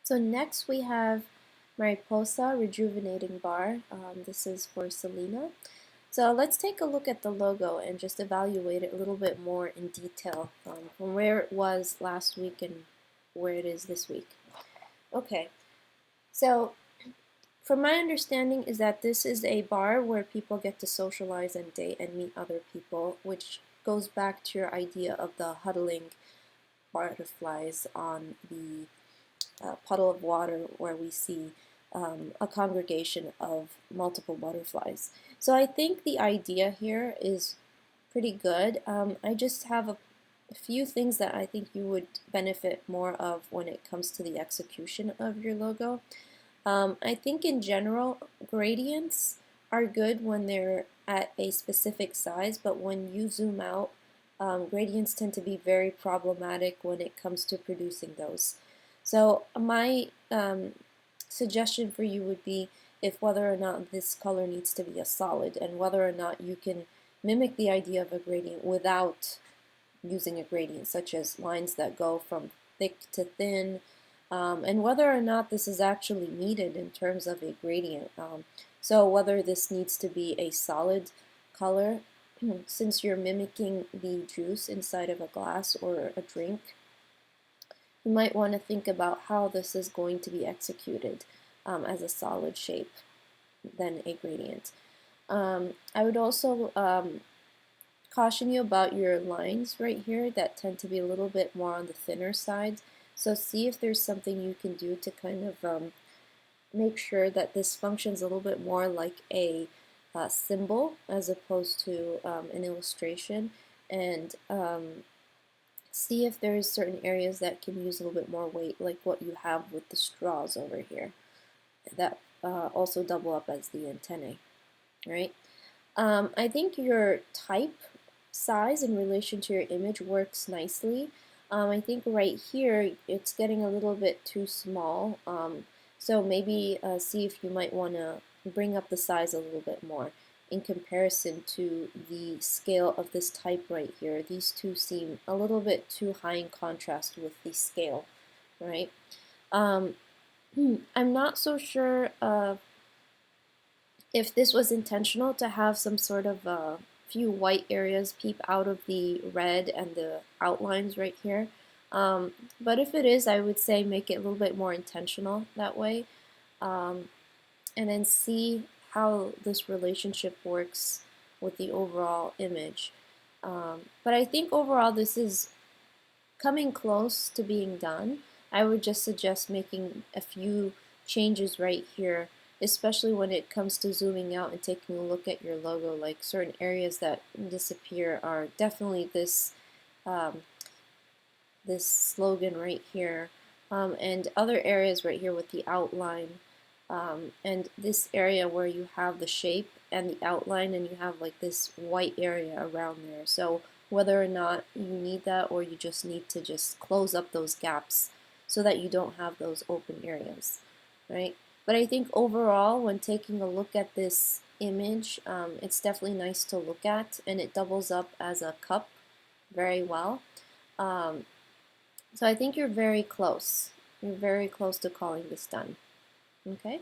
So next we have Mariposa Rejuvenating Bar. This is for Celina. So let's take a look at the logo and just evaluate it a little bit more in detail from where it was last week and where it is this week. Okay, so from my understanding is that this is a bar where people get to socialize and date and meet other people, which goes back to your idea of the huddling butterflies on the puddle of water where we see a congregation of multiple butterflies. So I think the idea here is pretty good. I just have a few things that I think you would benefit more of when it comes to the execution of your logo. I think in general, gradients are good when they're at a specific size, but when you zoom out, gradients tend to be very problematic when it comes to producing those. So my suggestion for you would be if whether or not this color needs to be a solid and whether or not you can mimic the idea of a gradient without using a gradient, such as lines that go from thick to thin, and whether or not this is actually needed in terms of a gradient. So whether this needs to be a solid color, since you're mimicking the juice inside of a glass or a drink, you might want to think about how this is going to be executed as a solid shape than a gradient. I would also caution you about your lines right here that tend to be a little bit more on the thinner side. So see if there's something you can do to kind of make sure that this functions a little bit more like a symbol as opposed to an illustration, and see if there's certain areas that can use a little bit more weight, like what you have with the straws over here that also double up as the antennae, right? I think your type size in relation to your image works nicely. I think right here it's getting a little bit too small, so maybe see if you might want to bring up the size a little bit more in comparison to the scale of this type right here. These two seem a little bit too high in contrast with the scale, right? I'm not so sure if this was intentional to have some sort of few white areas peep out of the red and the outlines right here. But if it is, I would say make it a little bit more intentional that way. And then see how this relationship works with the overall image. But I think overall this is coming close to being done. I would just suggest making a few changes right here, especially when it comes to zooming out and taking a look at your logo. Like certain areas that disappear are definitely um, this slogan right here, and other areas right here with the outline, and this area where you have the shape and the outline and you have like this white area around there. So whether or not you need that or you just need to just close up those gaps so that you don't have those open areas, right? But I think overall, when taking a look at this image, it's definitely nice to look at, and it doubles up as a cup very well. Um, so I think you're very close. You're very close to calling this done. Okay?